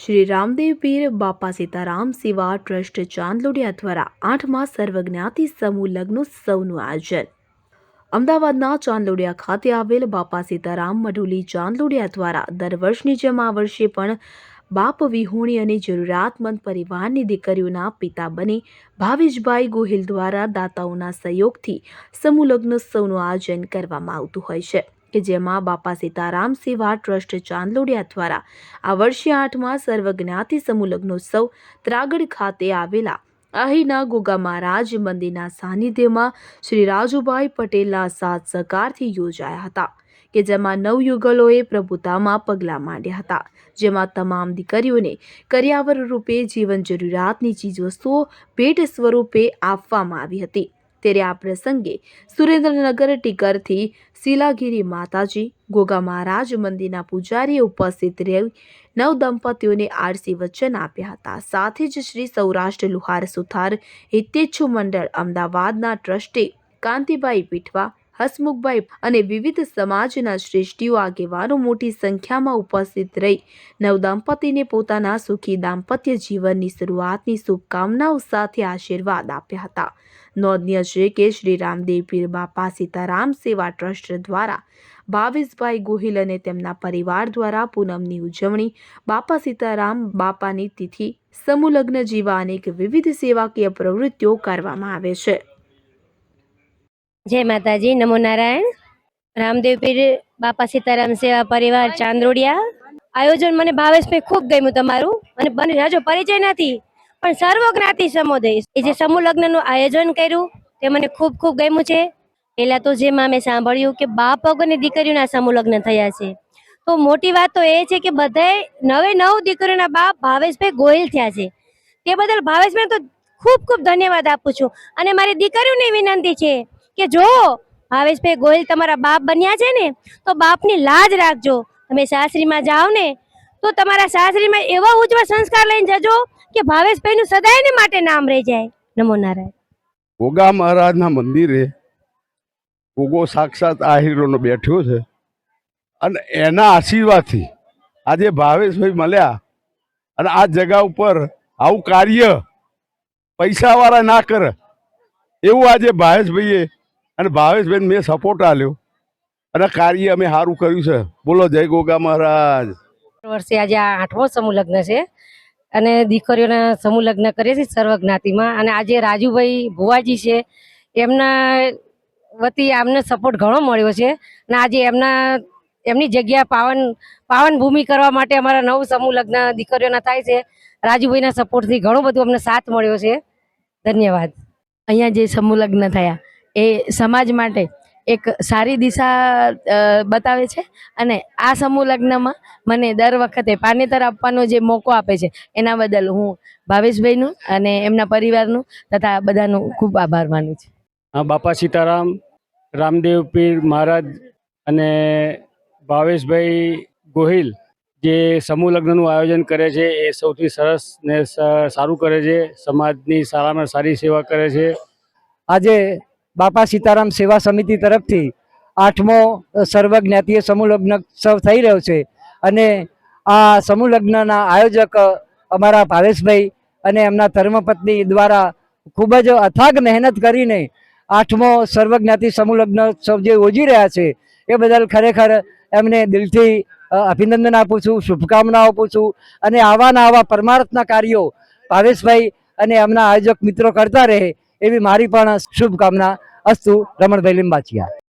શ્રી રામદેવ પીર બાપા સીતારામ સેવા ટ્રસ્ટ ચાંદલોડિયા દ્વારા 8મા સર્વજ્ઞાતિ સમૂહ લગ્નોત્સવનું આયોજન અમદાવાદના ચાંદલોડિયા ખાતે આવેલ બાપા સીતારામ મઢુલી ચાંદલોડિયા દ્વારા દર વર્ષની જેમ આ વર્ષે પણ બાપ વિહોણી અને જરૂરિયાતમંદ પરિવારની દીકરીઓના પિતા બની ભાવેશભાઈ ગોહિલ દ્વારા દાતાઓના સહયોગથી સમૂહ લગ્નોત્સવનું આયોજન કરવામાં આવતું હોય છે કે જેમાં બાપા સીતારામ સેવા ટ્રસ્ટ ચાંદલોડિયા દ્વારા આ વર્ષે 8મા સર્વજ્ઞાતિ સમૂહ લગ્નોત્સવ ત્રાગડ ખાતે આવેલા અહીંના ગોગા મહારાજ મંદિરના સાનિધ્યમાં શ્રી રાજુભાઈ પટેલના સાથ સહકારથી યોજાયા હતા કે જેમાં નવયુગલોએ પ્રભુતામાં પગલાં માંડ્યા હતા, જેમાં તમામ દીકરીઓને કરિયાવર રૂપે જીવન જરૂરિયાતની ચીજવસ્તુઓ ભેટ સ્વરૂપે આપવામાં આવી હતી। ત્યારે આ પ્રસંગે સુરેન્દ્રનગર ટીકરથી શીલાગીરી માતાજી ગોગા મહારાજ મંદિરના પૂજારીએ ઉપસ્થિત રહી નવ દંપતીઓને આરસી વચન આપ્યા હતા। સાથે જ શ્રી સૌરાષ્ટ્ર લુહાર સુથાર હિતેચ્છુ મંડળ અમદાવાદના ટ્રસ્ટી કાંતિભાઈ પીઠવા, હસમુખભાઈ અને વિવિધ સમાજના શ્રેષ્ઠીઓ આગેવાનો મોટી સંખ્યામાં ઉપસ્થિત રહી નવ દંપતીને પોતાના સુખી દાંપત્ય જીવનની શરૂઆતની શુભકામનાઓ સાથે આશીર્વાદ આપ્યા હતા। નોંધનીય છે કે શ્રી રામદેવ પીર બાપા સીતારામ સેવા ટ્રસ્ટ દ્વારા ભાવેશભાઈ ગોહિલ અને તેમના પરિવાર દ્વારા પૂનમની ઉજવણી, બાપા સીતારામ બાપાની તિથિ, સમૂહ લગ્ન જેવા અનેક વિવિધ સેવાકીય પ્રવૃત્તિઓ કરવામાં આવે છે। जय माताजी, नमो नारायण। रामदेव पीर बापा सीताराम सेवा परिवार चांदोडिया आयोजन મને ભાવેશભાઈ ખૂબ ગમ્યું તમારું અને મને હજુ પરિચય નથી પણ સર્વ જ્ઞાતિ સમુદાય એ જે સમૂહ લગ્નનું આયોજન કર્યું તે મને ખૂબ ખૂબ ગમ્યું છે। પહેલા તો જેમાં મેં સાંભળ્યું કે બાપ વગરની દીકરીઓના સમૂહ લગ્ન થયા છે, તો મોટી વાત તો એ છે કે બધાય 9 દીકરીઓના બાપ ભાવેશભાઈ ગોહિલ થયા છે। તે બદલ ભાવેશભાઈ તો ખૂબ ખૂબ ધન્યવાદ આપું છું અને મારી દીકરીઓને વિનંતી છે કે જો ભાવેશભાઈ ગોહિલ તમારા બાપ બન્યા છે ને તો બાપની લાજ રાખજો। તમે સાસરીમાં જાઓ ને તો તમારા સાસરીમાં એવા ઉજ્જવળ સંસ્કાર લઈને જજો કે ભાવેશભાઈનું સદાયને માટે નામ રહી જાય। નમો નારાયણ। ગોગા મહારાજના મંદિરે ગોગો સાક્ષાત આહીરોનો બેઠ્યો છે અને એના આશીર્વાદથી આજે ભાવેશભાઈ મળ્યા અને આ જગા ઉપર આવું કાર્ય પૈસાવાળા ના કરે એવું આજે ભાવેશભાઈએ અને ભાવેશભાઈને મેં સપોર્ટ આપ્યો અને કાર્ય અમે સારું કર્યું છે। બોલો જય ગોગા મહારાજ। વર્ષે આજે આ 8મો સમૂહ લગ્ન છે અને દીકરીઓના સમૂહ લગ્ન કરે છે સર્વ જ્ઞાતિમાં અને આજે રાજુભાઈ ભુવાજી છે એમના વતી આમને સપોર્ટ ઘણો મળ્યો છે અને આજે એમની જગ્યા પાવન ભૂમિ કરવા માટે અમારા 9 સમૂહ લગ્ન દીકરીઓના થાય છે। રાજુભાઈના સપોર્ટથી ઘણો બધું અમને સાથ મળ્યો છે। ધન્યવાદ। અહીંયા જે સમૂહ લગ્ન થયા એ સમાજ માટે એક સારી દિશા બતાવે છે અને આ સમૂહ લગ્નમાં મને દર વખતે પાનેતર આપવાનો જે મોકો આપે છે એના બદલ હું ભાવેશભાઈનું અને એમના પરિવારનું તથા બધાનું ખૂબ આભાર માનું છું। હા, બાપા સીતારામ, રામદેવ પીર મહારાજ અને ભાવેશભાઈ ગોહિલ જે સમૂહ લગ્નનું આયોજન કરે છે એ સૌથી સરસ ને સારું કરે છે, સમાજની સારામાં સારી સેવા કરે છે। આજે બાપા સીતારામ સેવા સમિતિ તરફથી 8મો સર્વજ્ઞાતીય સમૂહ લગ્નોત્સવ થઈ રહ્યો છે અને આ સમૂહ લગ્નના આયોજક અમારા ભાવેશભાઈ અને એમના ધર્મપત્ની દ્વારા ખૂબ જ અથાગ મહેનત કરીને 8મો સર્વજ્ઞાતિ સમૂહ લગ્નોત્સવ જે યોજી રહ્યા છે એ બદલ ખરેખર એમને દિલથી અભિનંદન આપું છું, શુભકામનાઓ આપું છું અને આવા પરમાર્થના કાર્યો ભાવેશભાઈ અને એમના આયોજક મિત્રો કરતા રહે એવી મારી પણ શુભકામના। અસ્તુ। રમણભાઈ લીંબાચિયા।